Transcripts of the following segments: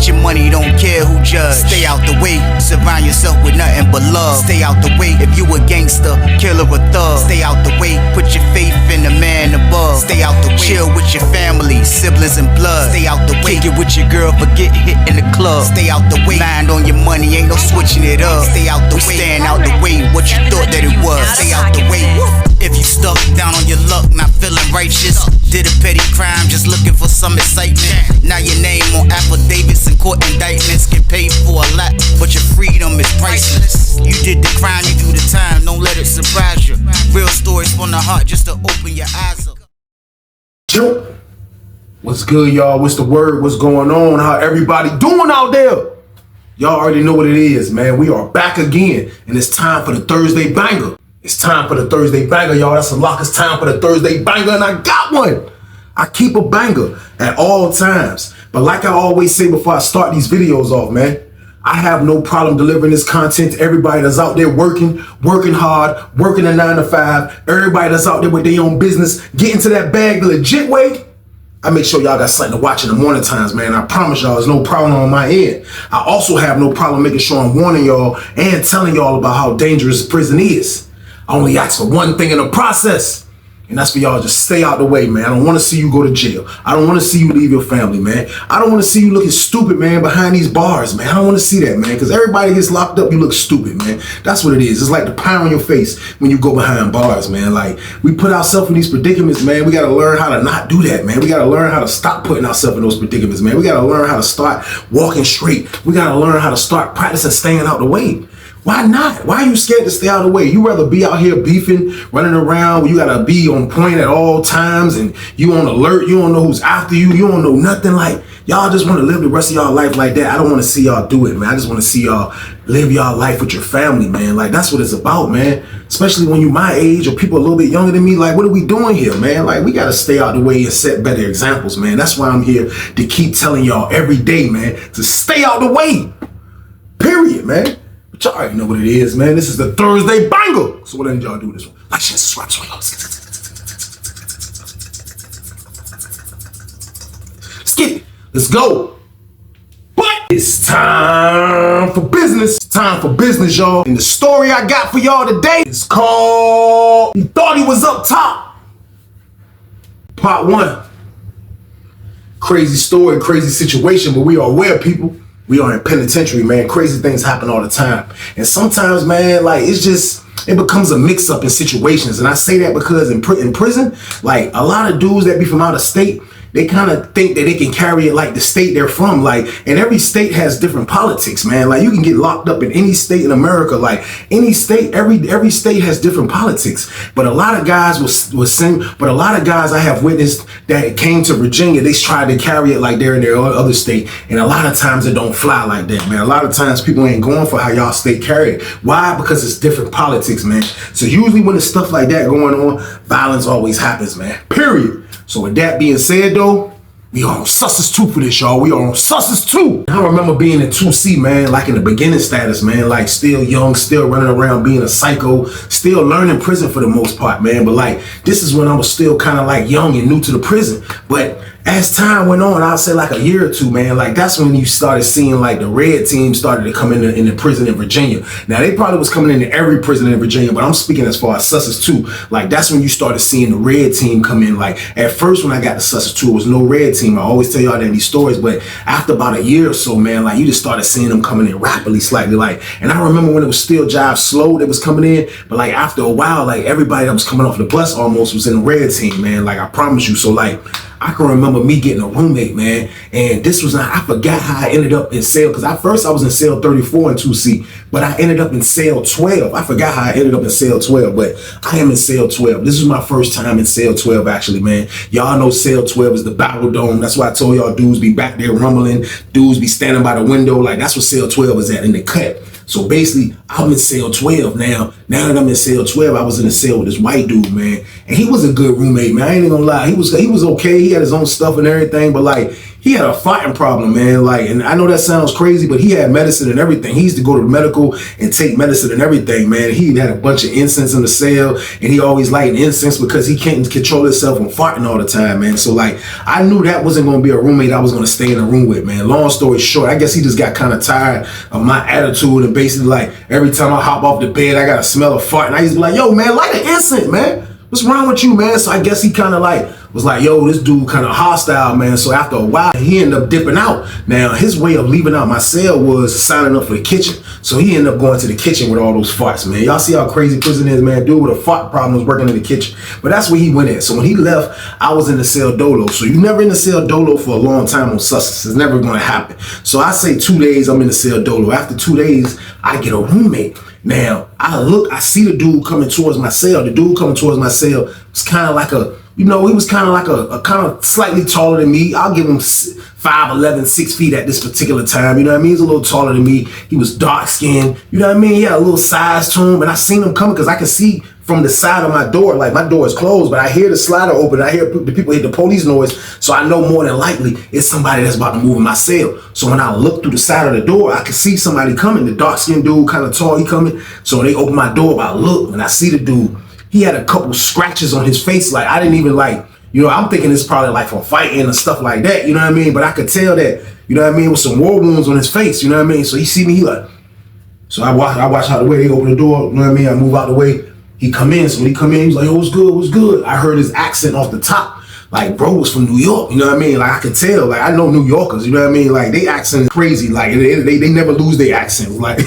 Get your money, don't care who judge. Stay out the way, surround yourself with nothing but love. Stay out the way, if you a gangster, killer or thug. Stay out the way, put your faith in the man above. Stay out the way, chill with your family, siblings and blood. Stay out the way, kick it with your girl, forget hit in the club. Stay out the way, mind on your money, ain't no switching it up. Stay out the way, stand out the way, what you thought that it was. Stay out the way. If you stuck down on your luck, not feeling righteous, did a petty crime, just looking for some excitement. Now your name on affidavits and court indictments, get paid for a lot, but your freedom is priceless. You did the crime, you do the time, don't let it surprise you. Real stories from the heart, just to open your eyes up. What's good, y'all? What's the word? What's going on? How everybody doing out there? Y'all already know what it is, man. We are back again, and it's time for the Thursday banger. It's time for the Thursday banger, y'all. That's a lock. It's time for the Thursday banger, and I got one. I keep a banger at all times. But like I always say before I start these videos off, man, I have no problem delivering this content to everybody that's out there working hard, working a 9 to 5. Everybody that's out there with their own business, getting to that bag the legit way. I make sure y'all got something to watch in the morning times, man. I promise y'all there's no problem on my end. I also have no problem making sure I'm warning y'all and telling y'all about how dangerous prison is. I only ask for one thing in the process, and that's for y'all just stay out the way, man. I don't want to see you go to jail. I don't want to see you leave your family, man. I don't want to see you looking stupid, man, behind these bars, man. I don't want to see that, man, because everybody gets locked up, you look stupid, man. That's what it is. It's like the pie on your face when you go behind bars, man. Like, we put ourselves in these predicaments, man. We got to learn how to not do that, man. We got to learn how to stop putting ourselves in those predicaments, man. We got to learn how to start walking straight. We got to learn how to start practicing staying out the way. Why not? Why are you scared to stay out of the way? You rather be out here beefing, running around, where you gotta be on point at all times, and you on alert, you don't know who's after you, you don't know nothing. Like, y'all just want to live the rest of y'all life like that. I don't want to see y'all do it, man. I just want to see y'all live y'all life with your family, man. Like, that's what it's about, man. Especially when you my age or people a little bit younger than me. Like, what are we doing here, man? Like, we gotta stay out the way and set better examples, man. That's why I'm here to keep telling y'all every day, man, to stay out the way. Period, man. Y'all already know what it is, man. This is the Thursday banger. So what did y'all do this one? Like, share, subscribe, so y'all. Let's get it. Let's go. But it's time for business. It's time for business, y'all. And the story I got for y'all today is called He Thought He Was Up Top. Part 1. Crazy story, crazy situation, but we are aware, people. We are in penitentiary, man. Crazy things happen all the time. And sometimes, man, like, it becomes a mix-up in situations. And I say that because in prison, like, a lot of dudes that be from out of state, they kind of think that they can carry it like the state they're from. Like, and every state has different politics, man. Like, you can get locked up in any state in America. Like, any state, every state has different politics. But a lot of guys was same. But a lot of guys I have witnessed that came to Virginia, they tried to carry it like they're in their other state. And a lot of times it don't fly like that, man. A lot of times people ain't going for how y'all state carry it. Why? Because it's different politics, man. So usually when there's stuff like that going on, violence always happens, man. Period. So with that being said, though, we are on Susses 2 for this, y'all. We are on Susses 2. I remember being in 2C, man, like in the beginning status, man, like still young, still running around being a psycho, still learning prison for the most part, man. But like, this is when I was still kind of like young and new to the prison. But as time went on, I'll say like a year or two, man, like that's when you started seeing like the red team started to come in the prison in Virginia. Now they probably was coming into every prison in Virginia, but I'm speaking as far as Sussex 2. Like that's when you started seeing the red team come in. Like at first when I got to Sussex 2, it was no red team. I always tell y'all that in these stories, but after about a year or so, man, like you just started seeing them coming in rapidly, slightly. Like, and I remember when it was still Jive Slow that was coming in, but like after a while, like everybody that was coming off the bus almost was in the red team, man. Like I promise you. So like, I can remember me getting a roommate, man, and this was not, I forgot how I ended up in cell, because at first I was in cell 34 in 2C, but I ended up in cell 12. I forgot how I ended up in cell 12, but I am in cell 12. This is my first time in cell 12, actually, man. Y'all know cell 12 is the battle dome. That's why I told y'all dudes be back there rumbling, dudes be standing by the window, like that's what cell 12 is at in the cut. So basically, I'm in cell 12 now. Now that I'm in cell 12, I was in a cell with this white dude, man. And he was a good roommate, man. I ain't even gonna lie. He was okay. He had his own stuff and everything, but like, he had a fighting problem, man. Like, and I know that sounds crazy, but he had medicine and everything. He used to go to the medical and take medicine and everything, man. He had a bunch of incense in the cell, and he always lighting incense because he can't control himself from farting all the time, man. So like, I knew that wasn't gonna be a roommate I was gonna stay in the room with, man. Long story short, I guess he just got kind of tired of my attitude, and basically like every time I hop off the bed, I gotta smell a fart, and I used to be like, yo, man, light an incense, man. What's wrong with you, man? So I guess he kind of like was like, yo, this dude kind of hostile, man. So after a while, he ended up dipping out. Now, his way of leaving out my cell was signing up for the kitchen. So he ended up going to the kitchen with all those farts, man. Y'all see how crazy prison is, man. Dude with a fart problem was working in the kitchen. But that's where he went at. So when he left, I was in the cell dolo. So you never in the cell dolo for a long time on Sussex. It's never going to happen. So I say 2 days, I'm in the cell dolo. After 2 days, I get a roommate. Now, I see the dude coming towards my cell. The dude coming towards my cell was kind of like he was kind of like a kind of slightly taller than me. I'll give him 5'11", 6 feet at this particular time. You know what I mean? He's a little taller than me. He was dark skinned. You know what I mean? He had a little size to him, and I seen him coming because I could see from the side of my door. Like, my door is closed, but I hear the slider open. I hear the people hit the police noise, so I know more than likely it's somebody that's about to move in my cell. So when I look through the side of the door, I can see somebody coming. The dark-skinned dude, kind of tall, he coming. So when they open my door, I look, and I see the dude. He had a couple scratches on his face. Like, I didn't even like, you know, I'm thinking it's probably like from fighting and stuff like that, you know what I mean? But I could tell that, you know what I mean, with some war wounds on his face, you know what I mean? So he see me, he like, so I watch how the way they open the door, you know what I mean? I move out the way. He come in, so when he come in, he was like, yo, what's good, what's good? I heard his accent off the top. Like, bro was from New York, you know what I mean? Like, I could tell, like, I know New Yorkers, you know what I mean? Like, they accent is crazy. Like, they never lose their accent. Like,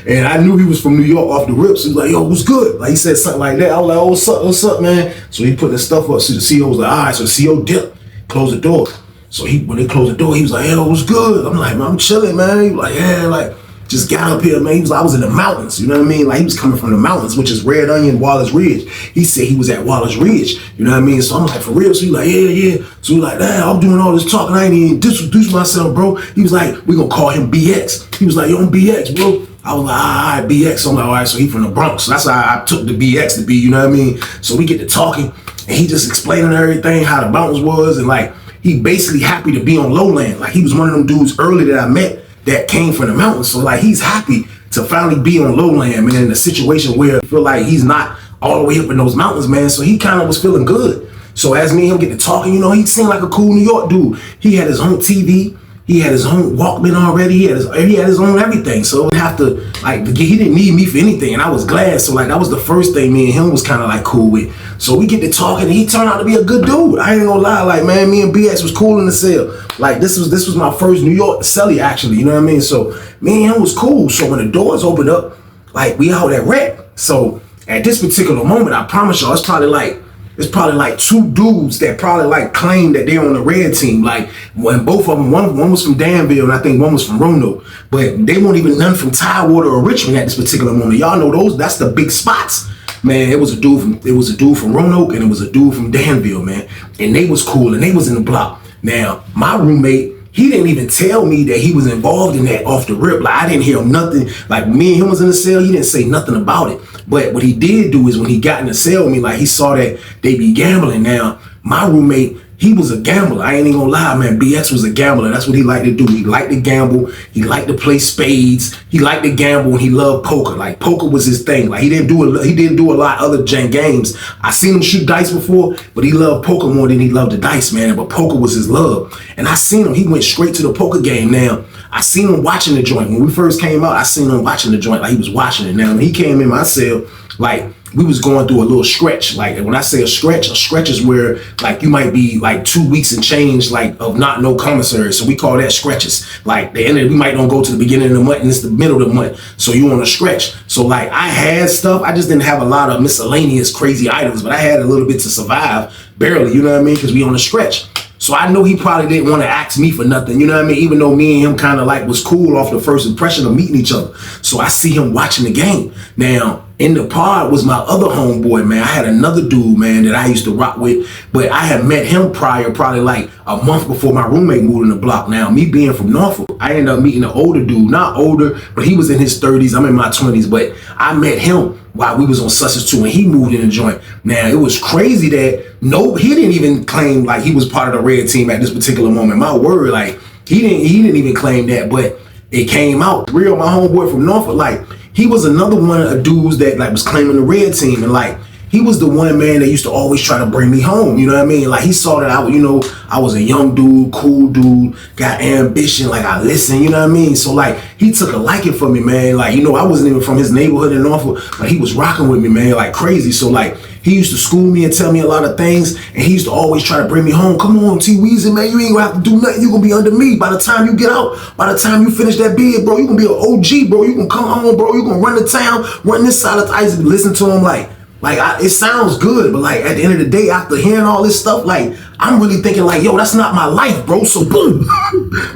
and I knew he was from New York off the rip. So he was like, yo, what's good? Like, he said something like that. I was like, oh, what's up, man? So he put the stuff up. So the CO was like, all right. So the CO dipped, closed the door. So when they closed the door, he was like, yo, what's good? I'm like, man, I'm chilling, man. He was like, yeah, like, just got up here, man. He was like, I was in the mountains, you know what I mean? Like, he was coming from the mountains, which is Red Onion, Wallace Ridge. He said he was at Wallace Ridge, you know what I mean? So I'm like, for real? So he like, yeah. So he like, damn, I'm doing all this talking. I ain't even introduced myself, bro. He was like, we gonna call him BX. He was like, yo, I'm BX, bro. I was like, all right, BX. So I'm like, all right, so he from the Bronx. So that's how I took the BX to be, you know what I mean? So we get to talking, and he just explaining everything, how the mountains was, and like, he basically happy to be on lowland. Like, he was one of them dudes early that I met that came from the mountains. So like, he's happy to finally be on lowland, man, in a situation where I feel like he's not all the way up in those mountains, man. So he kind of was feeling good. So as me and him get to talking, you know, he seemed like a cool New York dude. He had his own TV. He had his own Walkman already. He had his own everything. So it would have to, like, he didn't need me for anything, and I was glad. So like, that was the first thing me and him was kind of like cool with. So we get to talking, and he turned out to be a good dude. I ain't gonna lie, like, man, me and BX was cool in the cell. Like, this was my first New York cellie, actually, you know what I mean? So me and him was cool. So when the doors opened up, like, we out at rec. So at this particular moment, I promise y'all, it's probably like 2 dudes that probably like claim that they're on the red team. Like, when both of them, one was from Danville and I think one was from Roanoke, but they weren't even none from Tidewater or Richmond at this particular moment. Y'all know those, that's the big spots. Man, it was a dude from Roanoke, and it was a dude from Danville, man. And they was cool, and they was in the block. Now, my roommate, he didn't even tell me that he was involved in that off the rip. Like, I didn't hear nothing. Like, me and him was in the cell, he didn't say nothing about it. But what he did do is when he got in the cell with me, like, he saw that they be gambling. Now, my roommate, he was a gambler. I ain't even gonna lie, man. BX was a gambler. That's what he liked to do. He liked to gamble. He liked to play spades. He liked to gamble, and he loved poker. Like, poker was his thing. Like, he didn't do a lot of other games. I seen him shoot dice before, but he loved poker more than he loved the dice, man. But poker was his love. And I seen him. He went straight to the poker game. Now, I seen him watching the joint. When we first came out, I seen him watching the joint. Like, he was watching it. Now, when he came in my cell, like, we was going through a little stretch. Like, when I say a stretch is where, like, you might be like 2 weeks and change, like, of no commissary. So we call that stretches. Like, the end of, we might don't go to the beginning of the month, and it's the middle of the month. So you on a stretch. So like, I had stuff. I just didn't have a lot of miscellaneous crazy items, but I had a little bit to survive, barely, you know what I mean? Because we on a stretch. So I know he probably didn't want to ask me for nothing, you know what I mean? Even though me and him kind of like was cool off the first impression of meeting each other. So I see him watching the game. Now, in the pod was my other homeboy, man. I had another dude, man, that I used to rock with, but I had met him prior, probably like a month before my roommate moved in the block. Now, me being from Norfolk, I ended up meeting an older dude, not older, but he was in his 30s. I'm in my 20s, but I met him while we was on Sussex 2 and he moved in the joint. Now, it was crazy that he didn't even claim like he was part of the red team at this particular moment. My word, like he didn't even claim that, but it came out. Real, my homeboy from Norfolk, like he was another one of the dudes that like was claiming the red team, and like he was the one man that used to always try to bring me home. You know what I mean? Like he saw that I was a young dude, cool dude, got ambition, like I listened, you know what I mean? So like he took a liking for me, man. Like, I wasn't even from his neighborhood in Norfolk, but he was rocking with me, man, like crazy. So like he used to school me and tell me a lot of things, and he used to always try to bring me home. Come on, T Weezy, man, you ain't gonna have to do nothing. You gonna be under me by the time you get out. By the time you finish that bid, bro, you gonna be an OG, bro. You gonna come home, bro. You gonna run the town, run this side of the ice. Listen to him it sounds good, but like at the end of the day, after hearing all this stuff, like I'm really thinking like, yo, that's not my life, bro. So boom,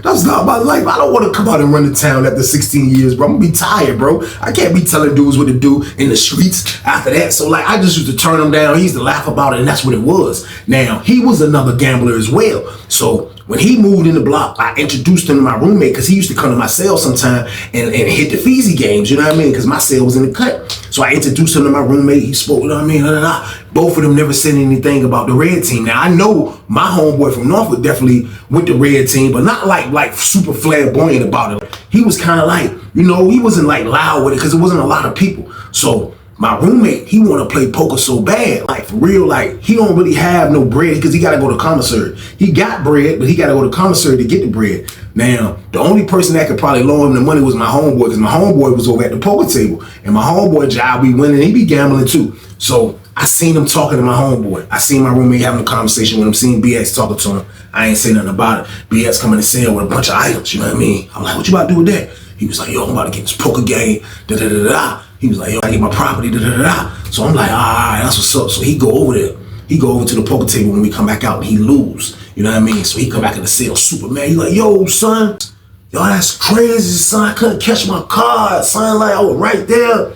that's not my life. I don't want to come out and run the town after 16 years, bro. I'm gonna be tired, bro. I can't be telling dudes what to do in the streets after that. So like I just used to turn him down. He used to laugh about it, and that's what it was. Now he was another gambler as well. So when he moved in the block, I introduced him to my roommate because he used to come to my cell sometime and hit the Feezy games, you know what I mean? Because my cell was in the cut. So I introduced him to my roommate. He spoke, you know what I mean? Both of them never said anything about the red team. Now, I know my homeboy from Norfolk definitely went the red team, but not like super flamboyant about it. He was kind of like, he wasn't like loud with it because it wasn't a lot of people. So my roommate, he want to play poker so bad, like for real, like he don't really have no bread because he got to go to commissary. He got bread, but he got to go to commissary to get the bread. Now, the only person that could probably loan him the money was my homeboy, because my homeboy was over at the poker table, and my homeboy job be winning, he be gambling too. So I seen him talking to my homeboy. I seen my roommate having a conversation with him, seen BX talking to him. I ain't say nothing about it. BX coming to sell with a bunch of items, you know what I mean? I'm like, what you about to do with that? He was like, yo, I'm about to get this poker game, da-da-da-da. He was like, yo, I get my property, da-da-da-da. So I'm like, all right, that's what's up. So he go over there. He go over to the poker table when we come back out and he lose. You know what I mean? So he come back in the cell, super mad. He like, yo, son, yo, that's crazy, son. I couldn't catch my card, son. Like, I was right there.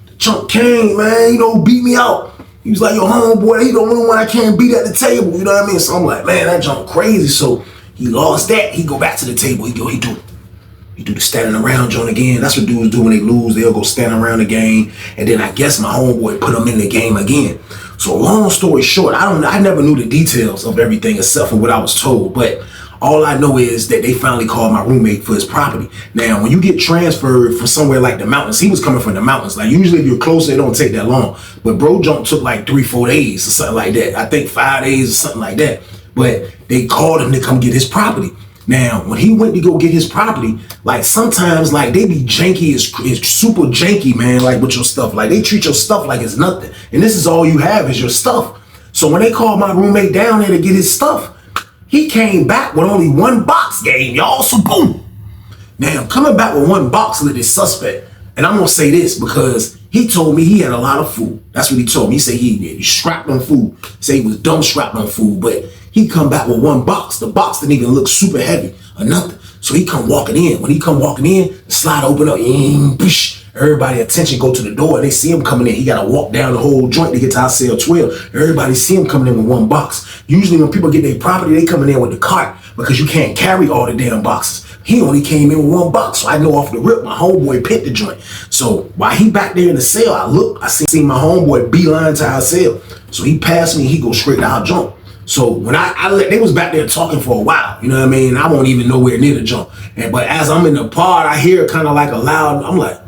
The chunk came, man, beat me out. He was like, yo, homeboy, he the only one I can't beat at the table. You know what I mean? So I'm like, man, that junk crazy. So he lost that. He go back to the table. He do the standing around joint again. That's what dudes do when they lose. They'll go stand around the game. And then I guess my homeboy put them in the game again. So long story short, I never knew the details of everything except for what I was told. But all I know is that they finally called my roommate for his property. Now, when you get transferred from somewhere like the mountains, he was coming from the mountains. Like usually if you're closer, it don't take that long. But bro jump took like 3-4 days or something like that. I think 5 days or something like that. But they called him to come get his property. Now, when he went to go get his property, like sometimes like they be janky, it's super janky, man, like with your stuff. Like they treat your stuff like it's nothing. And this is all you have is your stuff. So when they called my roommate down there to get his stuff, he came back with only one box game, y'all. So boom. Now, coming back with one box lit is suspect. And I'm gonna say this because he told me he had a lot of food. That's what he told me. He said he strapped on food. He said he was dumb strapped on food, but he come back with one box. The box didn't even look super heavy or nothing. So he come walking in. When he come walking in, the slide open up. Everybody attention go to the door. They see him coming in. He got to walk down the whole joint to get to our cell 12. Everybody see him coming in with one box. Usually when people get their property, they coming in with the cart because you can't carry all the damn boxes. He only came in with one box. So I know off the rip, my homeboy picked the joint. So while he back there in the cell, I seen my homeboy beeline to our cell. So he passed me, he go straight to our jump. So when they was back there talking for a while, you know what I mean? I won't even nowhere near the jump. But as I'm in the pod, I hear kind of like a loud, I'm like,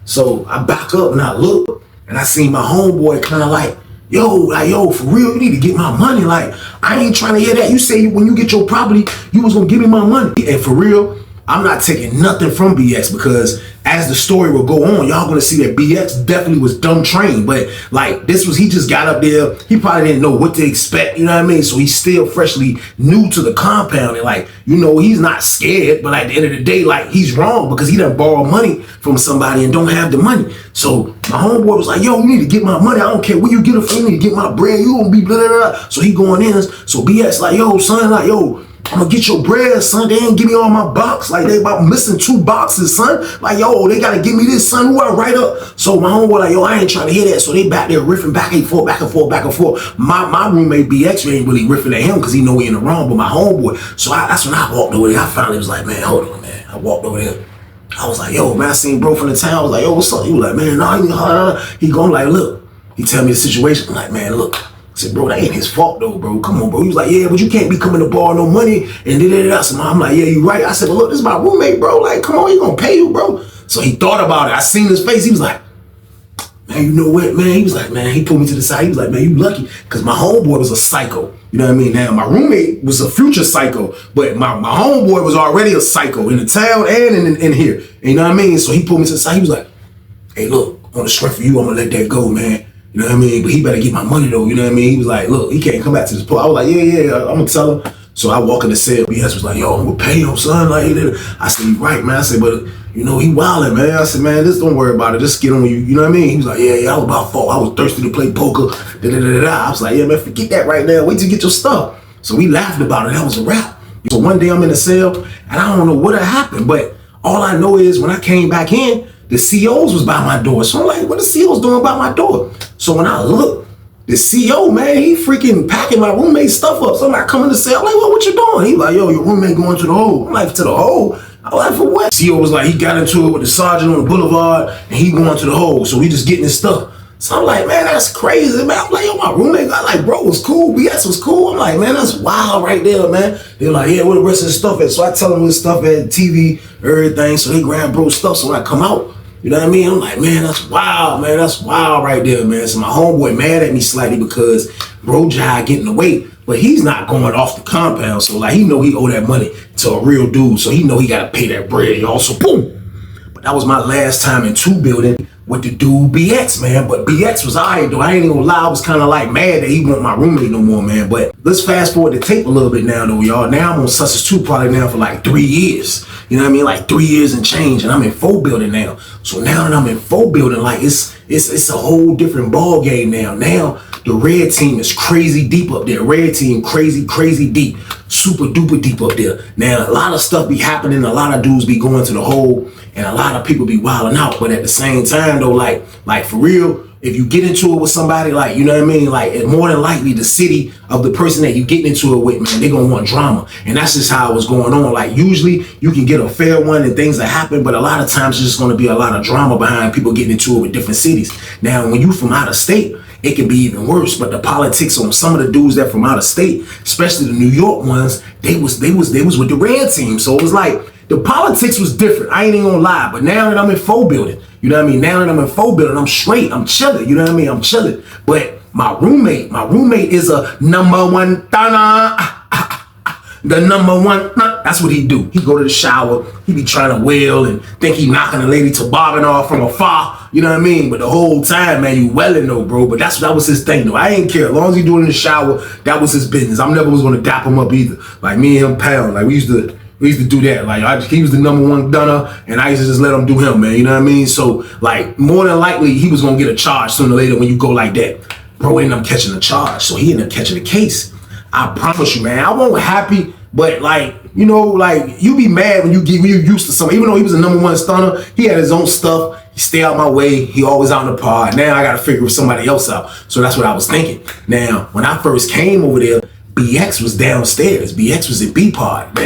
so I back up and I look and I see my homeboy kind of like, yo, for real, you need to get my money. Like, I ain't trying to hear that. You say when you get your property, you was gonna give me my money. And for real, I'm not taking nothing from BX because as the story will go on, y'all gonna see that BX definitely was dumb trained. But like he just got up there. He probably didn't know what to expect, you know what I mean? So he's still freshly new to the compound and like, he's not scared, but at the end of the day, like he's wrong because he done borrowed money from somebody and don't have the money. So my homeboy was like, yo, you need to get my money. I don't care where you get it from, you need to get my bread, you gonna be blah, blah, blah. So he going in. So BX like, yo, son, like, yo, I'm gonna get your bread, son. They ain't give me all my box. Like, they about missing 2 boxes, son. Like, yo, they gotta give me this, son. Who I write up? So my homeboy like, yo, I ain't trying to hear that. So they back there riffing back and forth, back and forth, back and forth. My roommate BX ain't really riffing at him because he know he in the wrong, but my homeboy. So that's when I walked over there. I finally was like, man, hold on, man. I walked over there. I was like, yo, man, I seen bro from the town. I was like, yo, what's up? He was like, man, nah, he going like, look. He tell me the situation. I'm like, man, look. I said, bro, that ain't his fault though, bro. Come on, bro. He was like, yeah, but you can't be coming to borrow no money and da-da-da-da. So I'm like, yeah, you right. I said, well, look, this is my roommate, bro. Like, come on, he gonna pay you, bro. So he thought about it. I seen his face. He was like, man, you know what, man? He was like, man, he pulled me to the side. He was like, man, you lucky. Because my homeboy was a psycho. You know what I mean? Now, my roommate was a future psycho, but my homeboy was already a psycho in the town and in here. You know what I mean? So he pulled me to the side. He was like, hey, look, on the strength of you, I'm gonna let that go, man. You know what I mean? But he better get my money though, you know what I mean? He was like, look, he can't come back to this point. I was like, yeah, I'm gonna tell him. So I walk in the cell, BS was like, yo, I'm gonna pay him, son. Like, I said, you right, man. I said, but you know, he wildin', man. I said, man, just don't worry about it. Just get on you, you know what I mean? He was like, yeah, I was about fault. I was thirsty to play poker. I was like, yeah, man, forget that right now. Wait till you get your stuff. So we laughed about it. That was a wrap. So one day I'm in the cell and I don't know what had happened, but all I know is when I came back in, the COs was by my door. So I'm like, what the COs doing by my door? So when I look, the CO, man, he freaking packing my roommate's stuff up. So I'm like, coming to cell, I'm like, well, what you doing? He like, yo, your roommate going to the hole. I'm like, to the hole? I was like, for what? CO was like, he got into it with the sergeant on the boulevard and he going to the hole. So we just getting his stuff. So I'm like, man, that's crazy, man. I'm like, yo, my roommate got like, bro, was cool. BS was cool. I'm like, man, that's wild right there, man. They're like, yeah, where the rest of the stuff at? So I tell them where the stuff at, TV, everything. So they grab bro's stuff. So when I come out, you know what I mean? I'm like, man, that's wild, man. That's wild right there, man. So my homeboy mad at me slightly because bro Jai getting away, but he's not going off the compound. So like, he know he owe that money to a real dude. So he know he got to pay that bread, y'all. So boom. But that was my last time in 2 building with the dude BX, man. But BX was all right, though. I ain't even gonna lie. I was kind of like mad that he wasn't my roommate no more, man. But let's fast forward the tape a little bit now, though, y'all. Now I'm on Sussex 2 probably now for like 3 years. You know what I mean? Like 3 years and change. And I'm in 4 building now. So now that I'm in 4 building, like it's a whole different ball game now. Now the red team is crazy deep up there. Red team crazy deep. Super duper deep up there. Now a lot of stuff be happening. A lot of dudes be going to the hole. And a lot of people be wilding out, but at the same time though, like for real, if you get into it with somebody, like, you know what I mean? Like, more than likely the city of the person that you get into it with, man, they gonna want drama. And that's just how it was going on. Like, usually you can get a fair one and things that happen, but a lot of times there's just gonna be a lot of drama behind people getting into it with different cities. Now, when you from out of state, it can be even worse. But the politics on some of the dudes that from out of state, especially the New York ones, they was with the red team. So it was like, the politics was different. I ain't even gonna lie. But now that I'm in 4 building, you know what I mean? Now that I'm in 4 building, I'm straight. I'm chilling. You know what I mean? I'm chilling. But my roommate is a #1 thana. The #1. That's what he do. He go to the shower. He be trying to wail and think he knocking a lady toboggan off from afar. You know what I mean? But the whole time, man, you welling though, bro. But that was his thing though. I ain't care. As long as he doing it in the shower, that was his business. I never was gonna dap him up either. Like me and him pound. Like we used to do that. Like he was the #1 dunner, and I used to just let him do him, man. You know what I mean? So like more than likely he was gonna get a charge sooner or later when you go like that. Bro ended up catching a charge, so he ended up catching a case. I promise you, man. I wasn't happy, but like, you know, like you be mad when you used to something. Even though he was a #1 stunner, he had his own stuff. He stay out my way. He always out in the pod. Now I gotta figure somebody else out. So that's what I was thinking. Now when I first came over there, BX was downstairs. BX was at B pod.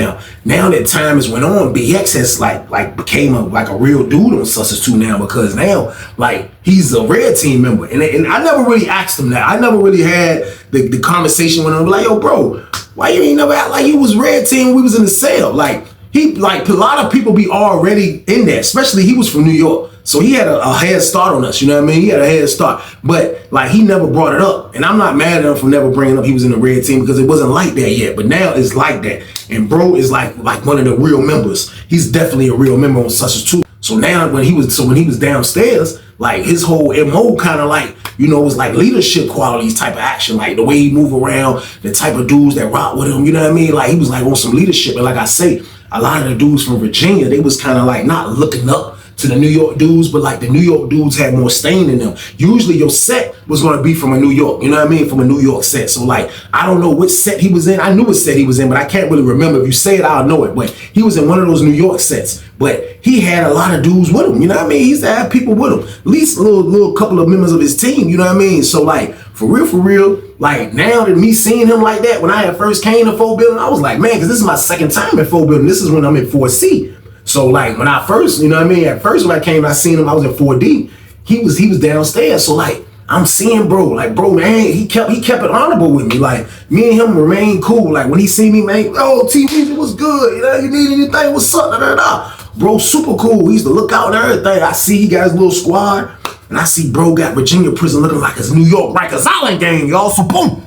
Now that time has went on, BX has like became a real dude on Sussex 2 now, because now like he's a red team member. And I never really asked him that. I never really had the conversation with him like, yo, bro, why you ain't never act like you was red team when we was in the cell? Like a lot of people be already in there, especially he was from New York. So he had a head start on us, you know what I mean? He had a head start, but like he never brought it up. And I'm not mad at him for never bringing up he was in the red team, because it wasn't like that yet. But now it's like that. And bro is like one of the real members. He's definitely a real member on Sussex 2. So now when he was downstairs, like his whole MO kind of like, you know, was like leadership qualities type of action, like the way he move around, the type of dudes that rock with him, you know what I mean? Like he was like on some leadership. And like I say, a lot of the dudes from Virginia, they was kind of like not looking up to the New York dudes, but like the New York dudes had more stain in them. Usually your set was going to be from a New York, you know what I mean? From a New York set. So like, I don't know which set he was in. I knew what set he was in, but I can't really remember. If you say it, I'll know it. But he was in one of those New York sets, but he had a lot of dudes with him, you know what I mean? He used to have people with him, at least a little couple of members of his team, you know what I mean? So like, for real, like now that me seeing him like that, when I had first came to 4 Building, I was like, man, because this is my second time at 4 Building. This is when I'm in 4C. So like when I first, you know what I mean? At first when I came, I seen him, I was in 4D. He was downstairs. So like I'm seeing bro, like bro, man, he kept it honorable with me. Like me and him remained cool. Like when he see me, man, oh T Weezy, what's good? You know, you need anything? What's up? Da, da, da. Bro, super cool. He used to look out and everything. I see he got his little squad, and I see bro got Virginia prison looking like his New York Rikers Island gang, y'all. So boom,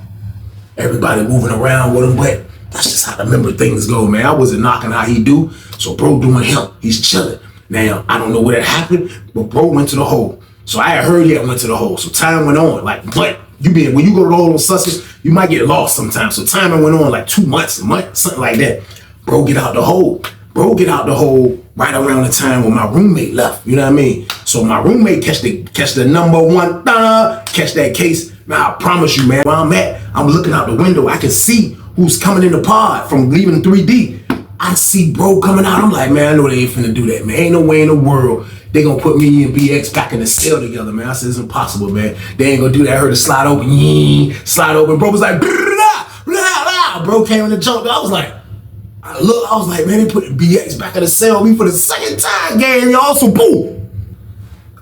everybody moving around with him, but that's just how the member things go, man. I wasn't knocking how he do. So bro doing him, he's chilling. Now, I don't know what had happened, but bro went to the hole. So I had heard he had went to the hole. So time went on. Like, but when you go to the hole on Sussex, you might get lost sometimes. So time went on like 2 months, a month, something like that. Bro get out the hole. Bro get out the hole right around the time when my roommate left. You know what I mean? So my roommate catch the number one, catch that case. Now I promise you, man, where I'm at, I'm looking out the window. I can see who's coming in the pod from leaving 3D. I see bro coming out. I'm like, man, I know they ain't finna do that, man. Ain't no way in the world they gonna put me and BX back in the cell together, man. I said, it's impossible, man. They ain't gonna do that. I heard it slide open. Slide open. Bro was like, blah, blah, blah. Bro came in the jump. I was like, I was like, man, they put BX back in the cell with me for the second time, gang, y'all. So boom.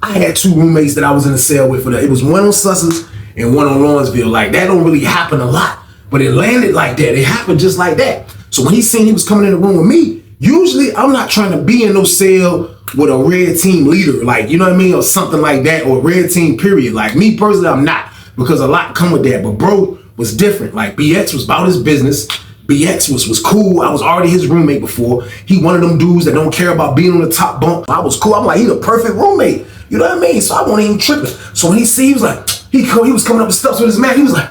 I had 2 roommates that I was in the cell with for that. It was one on Sussex and one on Lawrenceville. Like, that don't really happen a lot, but it landed like that. It happened just like that. So when he seen he was coming in the room with me, usually I'm not trying to be in no cell with a red team leader, like, you know what I mean? Or something like that, or red team period. Like me personally, I'm not, because a lot come with that. But bro was different. Like BX was about his business. BX was cool. I was already his roommate before. He one of them dudes that don't care about being on the top bunk. I was cool. I'm like, he the perfect roommate. You know what I mean? So I wasn't even tripping. So when he was like, he was coming up the steps with his man. He was like,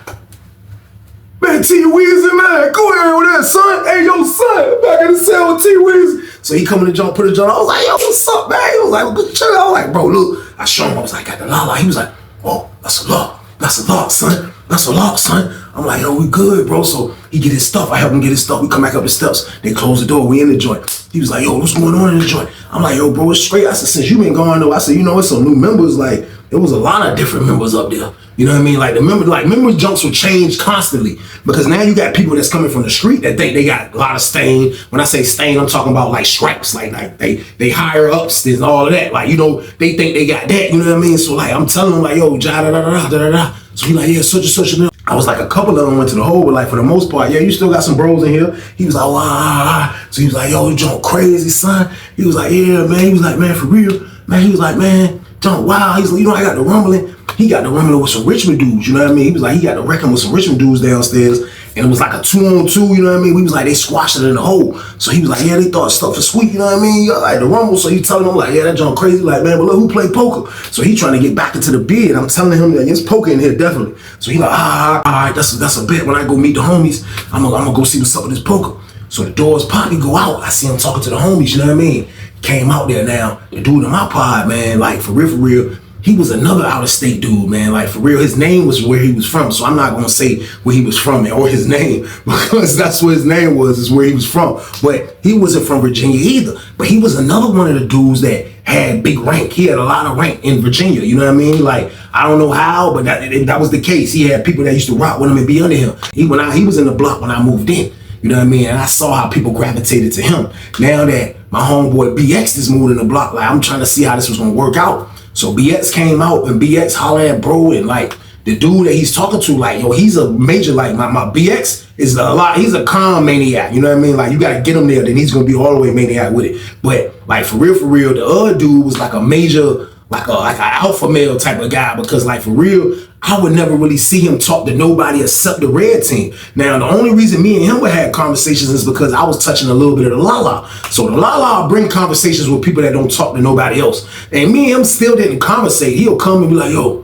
man, T Weezy, man, go ahead with that, son. Hey, yo, son, back in the cell with T Weezy. So he come in the joint, put a joint. I was like, yo, what's up, man? He was like, good chill. I was like, bro, look. I showed him. I was like, got the la. He was like, oh, that's a lot. That's a lot, son. That's a lot, son. I'm like, yo, we good, bro. So he get his stuff. I help him get his stuff. We come back up the steps. They close the door. We in the joint. He was like, yo, what's going on in the joint? I'm like, yo, bro, it's straight. I said, since you been going though, I said, you know, it's some new members. Like, there was a lot of different members up there. You know what I mean? Like member jumps will change constantly, because now you got people that's coming from the street that think they got a lot of stain. When I say stain, I'm talking about like stripes, like they higher ups and all of that. Like, you know, they think they got that. You know what I mean? So like I'm telling them like, yo, da da da da da da. So he like, yeah, such and such. I was like, a couple of them went to the hole, but like for the most part, yeah, you still got some bros in here. He was like, wow. So he was like, yo, you jump crazy, son. He was like, yeah, man. He was like, man, for real, man. He was like, man, jump wow. He's like, you know, I got the rumbling. He got the rumbling with some Richmond dudes, you know what I mean? He was like, he got the wrecking with some Richmond dudes downstairs, and it was like a 2-on-2, you know what I mean? We was like, they squashed it in the hole. So he was like, yeah, they thought stuff was sweet, you know what I mean? Like the rumble. So he telling them like, yeah, that junk crazy. Like, man, but look, who play poker? So he trying to get back into the bid. I'm telling him that it's poker in here, definitely. So he like, all right, that's a bet. When I go meet the homies, I'm gonna go see what's up with this poker. So the doors pop, he go out. I see him talking to the homies, you know what I mean? Came out there now. The dude in my pod, man, like for real, he was another out-of-state dude, man. Like, for real, his name was where he was from. So I'm not going to say where he was from or his name, because that's what his name was, is where he was from. But he wasn't from Virginia either. But he was another one of the dudes that had big rank. He had a lot of rank in Virginia, you know what I mean? Like, I don't know how, but that was the case. He had people that used to rock with him and be under him. He was in the block when I moved in. You know what I mean? And I saw how people gravitated to him. Now that my homeboy BX is moving in the block, like, I'm trying to see how this was going to work out. So BX came out, and BX hollered at bro, and like the dude that he's talking to, like, yo, he's a major, like my BX is he's a calm maniac, you know what I mean? Like, you gotta get him there, then he's gonna be all the way maniac with it. But like for real, the other dude was like a major, like an alpha male type of guy, because like for real, I would never really see him talk to nobody except the red team. Now, the only reason me and him would have conversations is because I was touching a little bit of the la-la. So the la-la bring conversations with people that don't talk to nobody else. And me and him still didn't conversate. He'll come and be like, yo,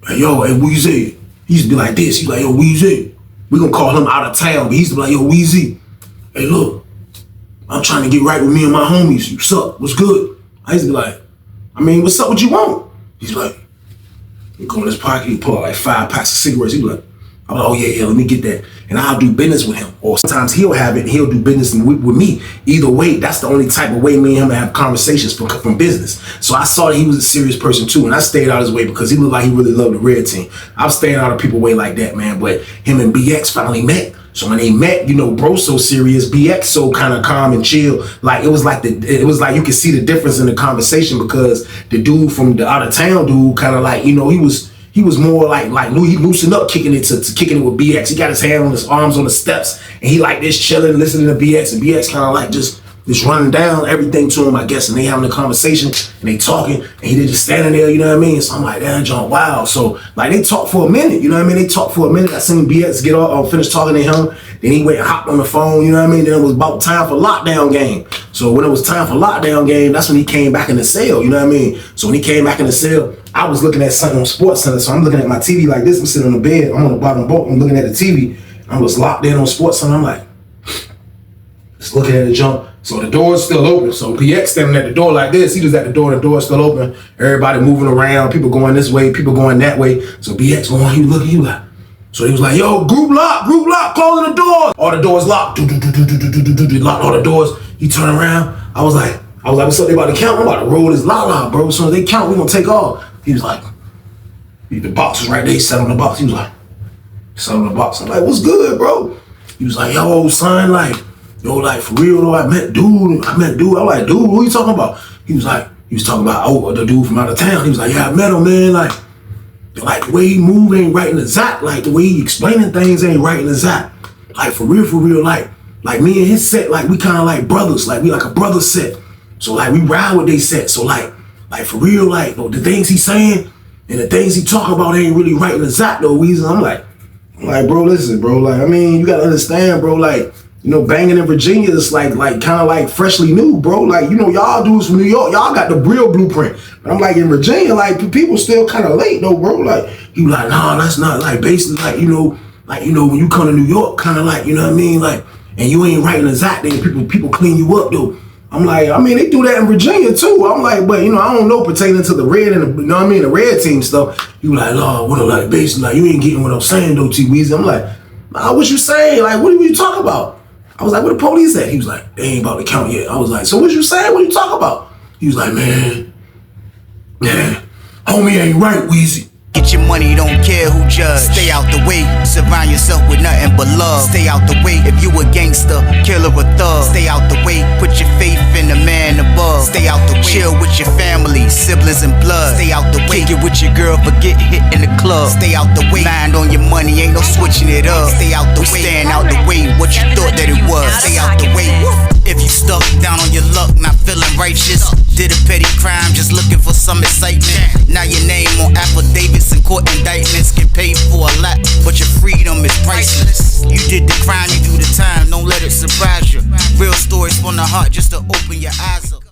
hey, Weezy. He used to be like this. He's like, yo, Weezy. We gonna call him out of town, but he used to be like, yo, Weezy. Hey, look, I'm trying to get right with me and my homies. What's up? What's good? I used to be like, I mean, what's up? What you want? He's like, he go in his pocket, he pull out like 5 packs of cigarettes. He be like, I'm like, oh yeah, let me get that. And I'll do business with him. Or sometimes he'll have it and he'll do business with me. Either way, that's the only type of way me and him have conversations from business. So I saw that he was a serious person too. And I stayed out his way because he looked like he really loved the red team. I'm staying out of people's way like that, man. But him and BX finally met. So when they met, you know, bro so serious, BX so kind of calm and chill. Like it was like you could see the difference in the conversation because the dude from the out of town dude kind of like, you know, he was more like he loosened up kicking it to kicking it with BX. He got his hand on his arms on the steps and he like this chilling, listening to BX, and BX kind of like just running down everything to him, I guess, and they having a conversation and they talking and he just standing there, you know what I mean? So I'm like, damn, John, wow. So like they talked for a minute, you know what I mean? They talked for a minute. I seen BX get off, finish talking to him. Then he went and hopped on the phone, you know what I mean? Then it was about time for lockdown game. So when it was time for lockdown game, that's when he came back in the cell, you know what I mean? So when he came back in the cell, I was looking at something on Sports Center. So I'm looking at my TV like this. I'm sitting on the bed. I'm on the bottom bunk. I'm looking at the TV. I was locked in on Sports Center. I'm like, just looking at the jump. So the door's still open. So PX standing at the door like this. He was at the door's still open. Everybody moving around. People going this way. People going that way. So BX going, he was looking, he was like, so he was like, yo, group lock, closing the doors. All the doors locked. Locked all the doors. He turned around. I was like, what's up? They about to count? I'm about to roll this lock, bro. So they count, we gonna take off. He was like, the box was right there. He sat on the box. He was like, sat on the box. I'm like, what's good, bro? He was like, yo, son, like, yo, like, for real, though, I met dude. I'm like, dude, what are you talking about? He was talking about, oh, the dude from out of town. He was like, yeah, I met him, man. Like the way he move ain't right in the zap. Like, the way he explaining things ain't right in the zap. Like, for real, like me and his set, like, we kind of like brothers. Like, we like a brother set. So, like, we ride with they set. So, like, for real, like, the things he's saying and the things he talking about ain't really right in the zap, though, Weezy. I'm like, bro, listen, bro. Like, I mean, you got to understand, bro, like, you know, banging in Virginia is like kind of like freshly new, bro. Like, you know, y'all dudes from New York, y'all got the real blueprint. But I'm like, in Virginia, like, people still kind of late, though, bro. Like, you like, nah, that's not, like, basically, like, you know, when you come to New York, kind of like, you know what I mean? Like, and you ain't right in the zap, then people clean you up, though. I'm like, I mean, they do that in Virginia, too. I'm like, but, you know, I don't know pertaining to the red and the, you know what I mean, the red team stuff. You like, oh, what, like, basically, like, you ain't getting what I'm saying, though, T-Weezy. I'm like, nah, what you saying? Like, what are you talking about? I was like, where the police at? He was like, they ain't about to count yet. I was like, so what you saying? What you talking about? He was like, man, homie ain't right, Weezy. Get your money, don't care who judge. Stay out the way, surround yourself with nothing but love. Stay out the way if you a gangster, killer or thug. Stay out the way, put your faith in the man above. Stay out the way, chill with your family, siblings and blood. Stay out the way, kick it with your girl, forget hit in the club. Stay out the way, mind on your money, ain't no switching it up. Stay out the way, stand out the way, what you thought that it was. Stay out the way, if you stuck down on your luck, not feeling righteous. Did a petty crime, just looking for some excitement. Now your name on affidavits and court indictments. Get paid for a lot, but your freedom is priceless. You did the crime, you do the time, don't let it surprise you. Real stories from the heart, just to open your eyes up.